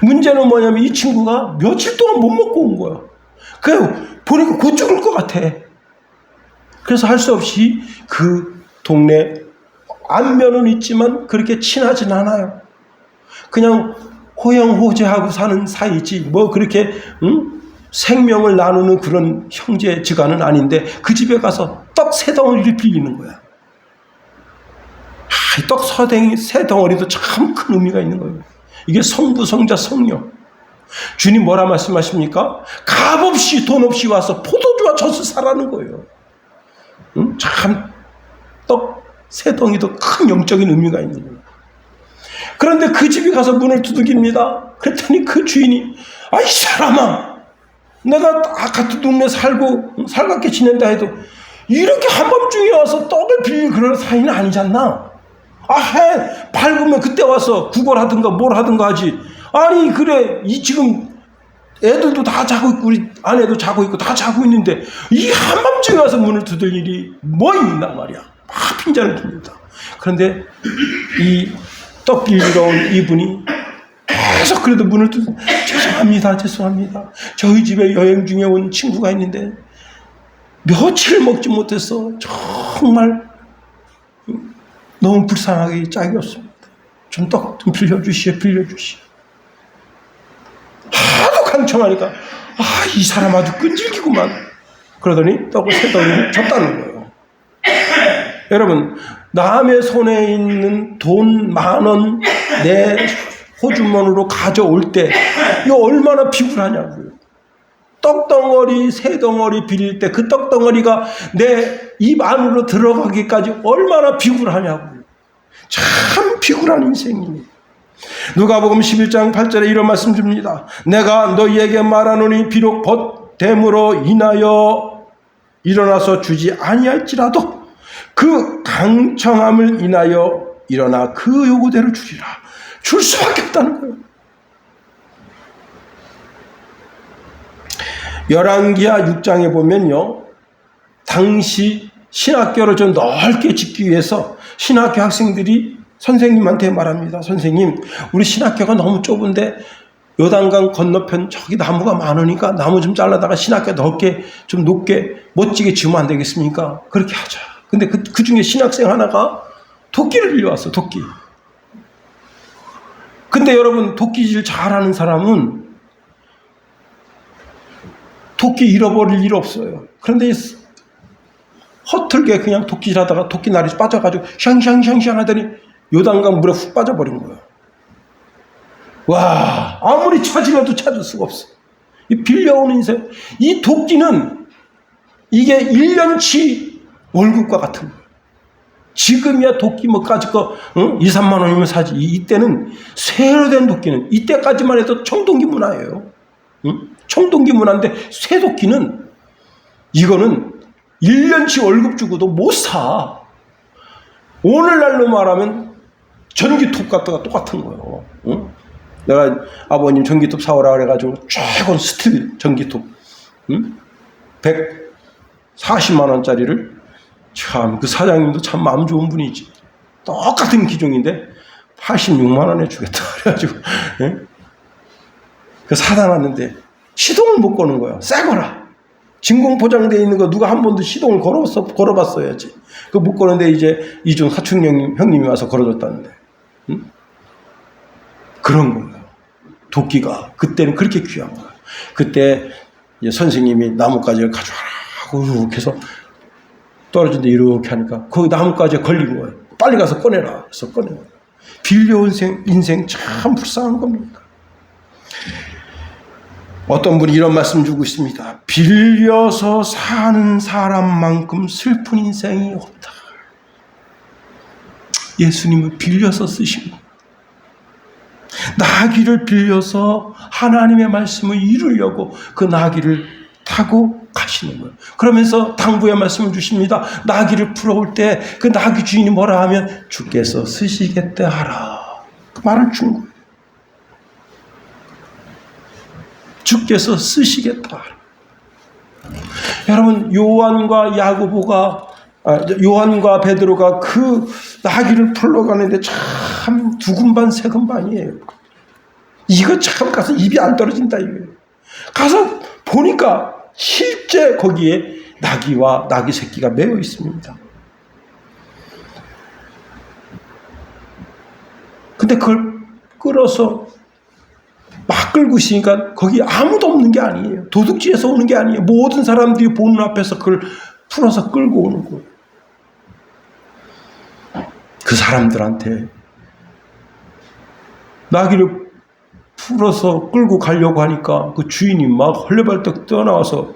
문제는 뭐냐면 이 친구가 며칠 동안 못 먹고 온 거야. 그래 보니까 곧 죽을 것 같아. 그래서 할 수 없이 그 동네 안면은 있지만 그렇게 친하진 않아요. 그냥 호영호재하고 사는 사이지 뭐 그렇게 생명을 나누는 그런 형제지간은 아닌데 그 집에 가서 떡 3덩어리를 빌리는 거야. 떡 세 덩어리도 참 큰 의미가 있는 거예요. 이게 성부, 성자, 성령. 주님 뭐라 말씀하십니까? 값없이 돈 없이 와서 포도주와 젖을 사라는 거예요. 참 떡 세 덩이도 큰 영적인 의미가 있는 거예요. 그런데 그 집에 가서 문을 두들깁니다. 그랬더니 그 주인이 이 사람아 내가 같은 동네 살고 살갑게 지낸다 해도 이렇게 한밤중에 와서 떡을 빌릴 그런 사이는 아니지 않나? 밝으면 그때 와서 구걸하든가 뭘 하든가 하지. 아니 그래 지금 애들도 다 자고 있고 우리 아내도 자고 있고 다 자고 있는데 이 한밤중에 와서 문을 두들 일이 뭐 있나 말이야. 막 핀잔을 듭니다. 그런데 이 떡 빌리러 온 이분이 계속 그래도 문을 두들 죄송합니다. 저희 집에 여행 중에 온 친구가 있는데 며칠 먹지 못해서 정말 너무 불쌍하게 짝이 없습니다. 좀 떡 좀 빌려주시오. 하도 강청하니까 이 사람 아주 끈질기구만. 그러더니 떡을 3덩이를 줬다는 거예요. 여러분 남의 손에 있는 돈 10,000원 내 호주머니로 가져올 때 이거 얼마나 비굴하냐고요. 떡덩어리 3덩어리 빌릴 때 그 떡덩어리가 내 입 안으로 들어가기까지 얼마나 비굴하냐고요. 참 비굴한 인생이에요. 누가복음 11장 8절에 이런 말씀 줍니다. 내가 너희에게 말하노니 비록 벗됨으로 인하여 일어나서 주지 아니할지라도 그 강청함을 인하여 일어나 그 요구대로 주리라. 줄 수밖에 없다는 거예요. 열왕기하 6장에 보면요, 당시 신학교를 좀 넓게 짓기 위해서 신학교 학생들이 선생님한테 말합니다. 선생님, 우리 신학교가 너무 좁은데 요단강 건너편 저기 나무가 많으니까 나무 좀 잘라다가 신학교 넓게 좀 높게 멋지게 지으면 안 되겠습니까? 그렇게 하자. 근데 그 중에 신학생 하나가 도끼를 빌려왔어. 도끼. 근데 여러분, 도끼질 잘하는 사람은 도끼 잃어버릴 일 없어요. 그런데 허틀게 그냥 도끼질 하다가 도끼날이 빠져가지고 샹샹샹샹 하더니 요단강 물에 훅 빠져버린 거예요. 와, 아무리 찾으려도 찾을 수가 없어. 이 빌려오는 인생. 이 도끼는 이게 1년치 월급과 같은 거예요. 지금이야 도끼 뭐 까짓 거 2, 3만 원이면 사지. 이때는 쇠로 된 도끼는 이때까지만 해도 청동기 문화예요. 청동기 문화인데 쇠도끼는 이거는 1년치 월급 주고도 못 사. 오늘날로 말하면 전기톱 같다가 똑같은 거예요. 내가 아버님 전기톱 사오라 그래가지고 최고 스틸 전기톱 140만 원짜리를 참 그 사장님도 참 마음 좋은 분이지. 똑같은 기종인데 86만 원에 주겠다 그래가지고 그 사다 놨는데 시동을 못 거는 거야. 새 거라. 진공 포장되어 있는 거 누가 한 번도 시동을 걸어봤어야지. 그 못 거는데 이제 이중 사촌 형님이 와서 걸어줬다는데. 그런 거예요. 도끼가 그때는 그렇게 귀한 거예요. 그때 이제 선생님이 나뭇가지를 가져와라 하고 이렇게 해서 떨어진데 이렇게 하니까 그 나뭇가지에 걸린 거예요. 빨리 가서 꺼내라. 그래서 꺼낸 거예요. 빌려온 인생 참 불쌍한 겁니다. 어떤 분이 이런 말씀 주고 있습니다. 빌려서 사는 사람만큼 슬픈 인생이 없다. 예수님은 빌려서 쓰신 거예요. 나귀를 빌려서 하나님의 말씀을 이루려고 그 나귀를 타고 가시는 거예요. 그러면서 당부의 말씀을 주십니다. 나귀를 풀어올 때 그 나귀 주인이 뭐라 하면 주께서 쓰시겠다 하라. 그 말을 준 거예요. 주께서 쓰시겠다. 여러분, 요한과 베드로가 그 나귀를 풀러가는데 참 두근반 세근반이에요. 이거 참 가서 입이 안 떨어진다 이거예요. 가서 보니까 실제 거기에 나귀와 나귀 새끼가 매어 있습니다. 근데 그걸 끌어서 막 끌고 있으니까 거기 아무도 없는 게 아니에요. 도둑질에서 오는 게 아니에요. 모든 사람들이 보는 앞에서 그걸 풀어서 끌고 오는 거예요. 그 사람들한테 나귀를 풀어서 끌고 가려고 하니까 그 주인이 막 헐레벌떡 뛰어나와서,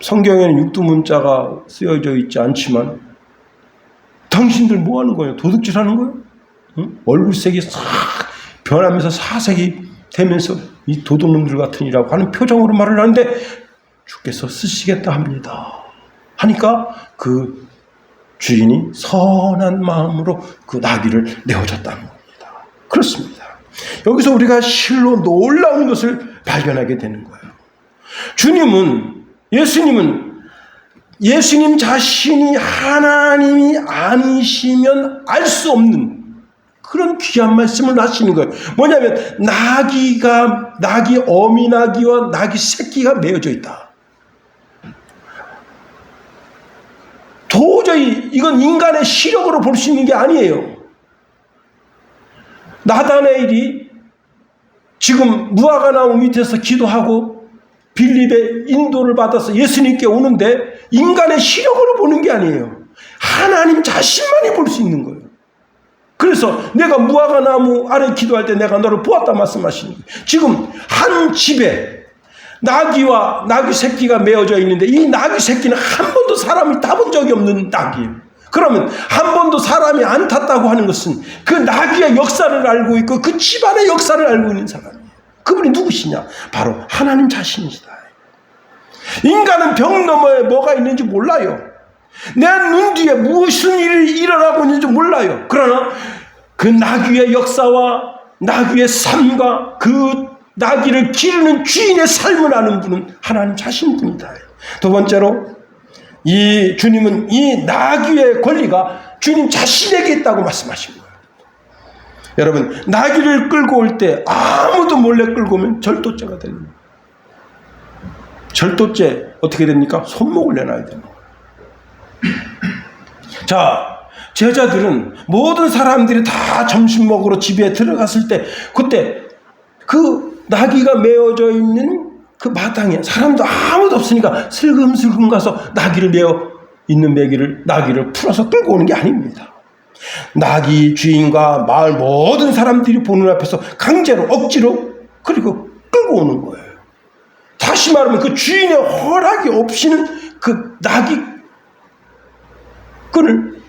성경에는 육두문자가 쓰여져 있지 않지만 당신들 뭐 하는 거예요? 도둑질 하는 거예요? 응? 얼굴색이 싹 변하면서 사색이 되면서 이 도둑놈들 같으니라고 하는 표정으로 말을 하는데 주께서 쓰시겠다 합니다. 하니까 그 주인이 선한 마음으로 그 나귀를 내어줬다는 겁니다. 그렇습니다. 여기서 우리가 실로 놀라운 것을 발견하게 되는 거예요. 예수님 자신이 하나님이 아니시면 알 수 없는 그런 귀한 말씀을 하시는 거예요. 뭐냐면 나귀 어미 나귀와 나귀 새끼가 매어져 있다. 도저히 이건 인간의 시력으로 볼 수 있는 게 아니에요. 나다나엘이 지금 무화과나무 밑에서 기도하고 빌립의 인도를 받아서 예수님께 오는데 인간의 시력으로 보는 게 아니에요. 하나님 자신만이 볼 수 있는 거예요. 그래서 내가 무화과나무 아래 기도할 때 내가 너를 보았다 말씀하시는 거예요. 지금 한 집에 나귀와 나귀 새끼가 매어져 있는데 이 나귀 새끼는 한 번도 사람이 타본 적이 없는 나귀예요. 그러면 한 번도 사람이 안 탔다고 하는 것은 그 나귀의 역사를 알고 있고 그 집안의 역사를 알고 있는 사람이에요. 그분이 누구시냐? 바로 하나님 자신이시다. 인간은 벽 너머에 뭐가 있는지 몰라요. 내 눈 뒤에 무슨 일이 일어나고 있는지 몰라요. 그러나 그 나귀의 역사와 나귀의 삶과 그 나귀를 기르는 주인의 삶을 아는 분은 하나님 자신뿐이다. 두 번째로 이 주님은 이 나귀의 권리가 주님 자신에게 있다고 말씀하신 거예요. 여러분, 나귀를 끌고 올 때 아무도 몰래 끌고 오면 절도죄가 됩니다. 절도죄 어떻게 됩니까? 손목을 내놔야 됩니다. 자, 제자들은 모든 사람들이 다 점심 먹으러 집에 들어갔을 때 그때 그 나귀가 메어져 있는 그 마당에 사람도 아무도 없으니까 슬금슬금 가서 나귀를 메어 있는 나귀를 풀어서 끌고 오는 게 아닙니다. 나귀 주인과 마을 모든 사람들이 보는 앞에서 강제로 억지로 그리고 끌고 오는 거예요. 다시 말하면 그 주인의 허락이 없이는 그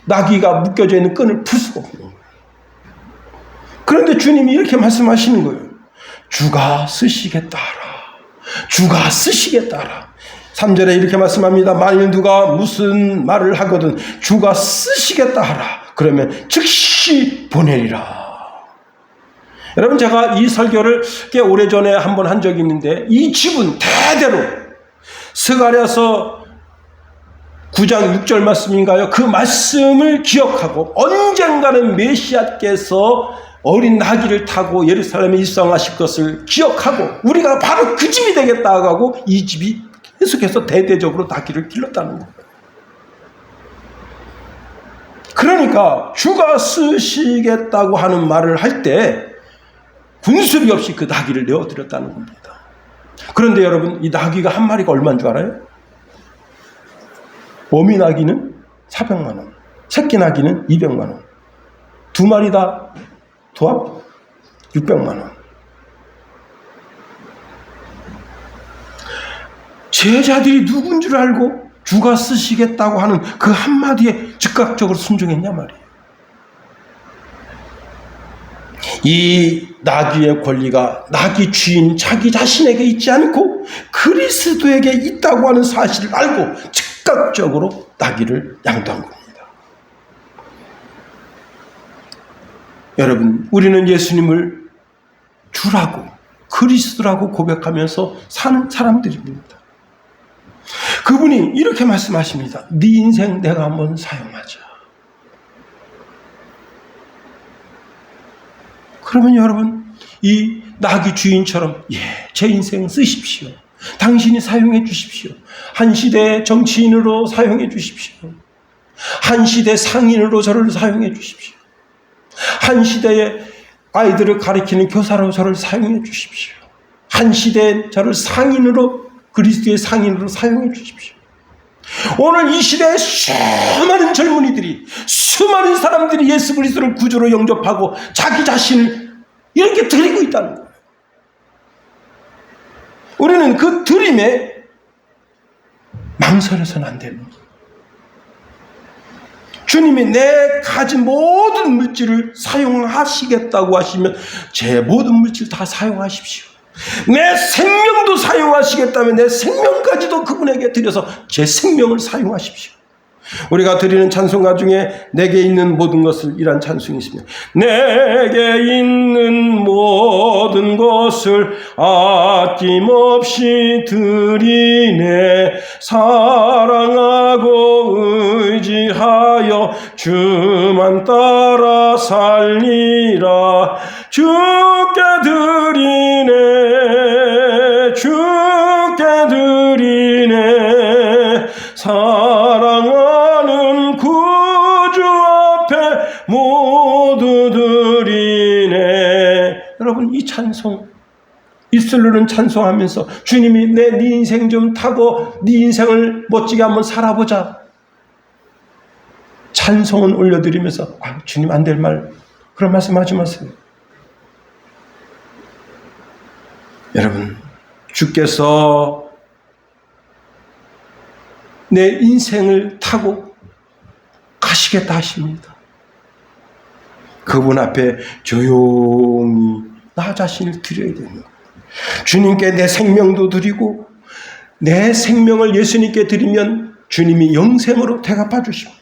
나귀가 묶여져 있는 끈을 풀 수가 없는 거예요. 그런데 주님이 이렇게 말씀하시는 거예요. 주가 쓰시겠다 하라. 주가 쓰시겠다 하라. 3절에 이렇게 말씀합니다. 만일 누가 무슨 말을 하거든 주가 쓰시겠다 하라. 그러면 즉시 보내리라. 여러분, 제가 이 설교를 꽤 오래전에 한번 한 적이 있는데 이 집은 대대로 스가랴서 9장 6절 말씀인가요? 그 말씀을 기억하고 언젠가는 메시아께서 어린 나귀를 타고 예루살렘에 입성하실 것을 기억하고 우리가 바로 그 집이 되겠다 하고 이 집이 계속해서 대대적으로 나귀를 길렀다는 거예요. 그러니까 주가 쓰시겠다고 하는 말을 할 때 군수비 없이 그 나귀를 내어드렸다는 겁니다. 그런데 여러분, 이 나귀가 한 마리가 얼마인 줄 알아요? 어미 나귀는 400만 원, 새끼 나귀는 200만 원, 두 마리 다 도합 600만 원. 제자들이 누군 줄 알고 주가 쓰시겠다고 하는 그 한마디에 즉각적으로 순종했냐 말이에요. 이 나귀의 권리가 나귀 주인 자기 자신에게 있지 않고 그리스도에게 있다고 하는 사실을 알고 즉각적으로 나귀를 양도한 겁니다. 여러분, 우리는 예수님을 주라고 그리스도라고 고백하면서 사는 사람들입니다. 그분이 이렇게 말씀하십니다. 네 인생 내가 한번 사용하자. 그러면 여러분, 이 나귀 주인처럼 제 인생 쓰십시오. 당신이 사용해 주십시오. 한 시대의 정치인으로 사용해 주십시오. 한 시대 상인으로 저를 사용해 주십시오. 한 시대의 아이들을 가리키는 교사로 저를 사용해 주십시오. 한 시대에 저를 상인으로, 그리스도의 상인으로 사용해 주십시오. 오늘 이 시대에 수많은 젊은이들이, 수많은 사람들이 예수 그리스도를 구주로 영접하고 자기 자신을 이렇게 드리고 있다는 거예요. 우리는 그 드림에 망설여서는 안 됩니다. 주님이 내 가진 모든 물질을 사용하시겠다고 하시면 제 모든 물질 다 사용하십시오. 내 생명도 사용하시겠다면 내 생명까지도 그분에게 드려서 제 생명을 사용하십시오. 우리가 드리는 찬송가 중에 내게 있는 모든 것을 이란 찬송이 있습니다. 내게 있는 모든 것을 아낌없이 드리네. 사랑하고 의지하여 주만 따라 살리라. 주께 드리네, 주께 드리네. 사랑하는 구주 앞에 모두 드리네. 여러분, 이 찬송, 입술로는 찬송하면서 주님이 네 인생 좀 타고 네 인생을 멋지게 한번 살아보자. 찬송은 올려드리면서 주님 안 될 말, 그런 말씀하지 마세요. 여러분, 주께서 내 인생을 타고 가시겠다 하십니다. 그분 앞에 조용히 나 자신을 드려야 됩니다. 주님께 내 생명도 드리고 내 생명을 예수님께 드리면 주님이 영생으로 대갚아 주십니다.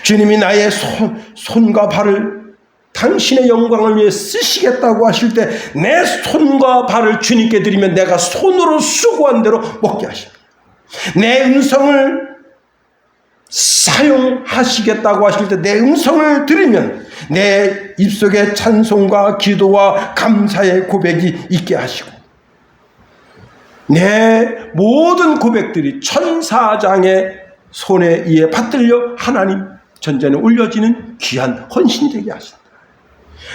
주님이 나의 손과 발을 당신의 영광을 위해 쓰시겠다고 하실 때 내 손과 발을 주님께 드리면 내가 손으로 수고한 대로 먹게 하십니다. 내 음성을 사용하시겠다고 하실 때 내 음성을 들으면 내 입속에 찬송과 기도와 감사의 고백이 있게 하시고 내 모든 고백들이 천사장의 손에 의해 받들려 하나님 전전에 올려지는 귀한 헌신되게 하신다.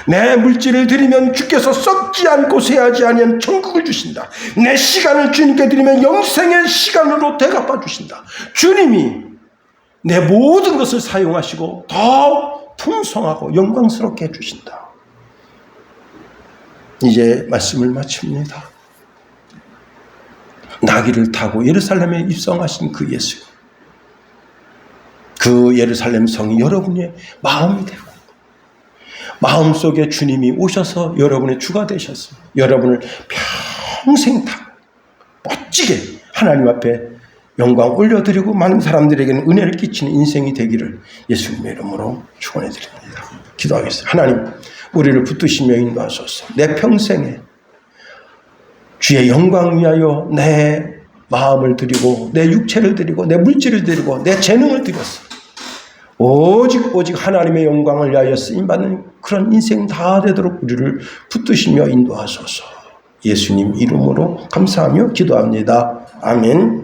내 물질을 드리면 주께서 썩지 않고 쇠하지 아니한 천국을 주신다. 내 시간을 주님께 드리면 영생의 시간으로 대갚아 주신다. 주님이 내 모든 것을 사용하시고 더 풍성하고 영광스럽게 해주신다. 이제 말씀을 마칩니다. 나귀를 타고 예루살렘에 입성하신 그 예수, 그 예루살렘 성이 여러분의 마음이 되고 마음속에 주님이 오셔서 여러분의 주가 되셨습니다. 여러분을 평생 다 멋지게 하나님 앞에 영광 올려드리고 많은 사람들에게는 은혜를 끼치는 인생이 되기를 예수님의 이름으로 축원해 드립니다. 기도하겠습니다. 하나님, 우리를 붙드시며 인도하소서. 내 평생에 주의 영광 위하여 내 마음을 드리고 내 육체를 드리고 내 물질을 드리고 내 재능을 드렸어. 오직 하나님의 영광을 위하여 쓰임받는 그런 인생 다 되도록 우리를 붙드시며 인도하소서. 예수님 이름으로 감사하며 기도합니다. 아멘.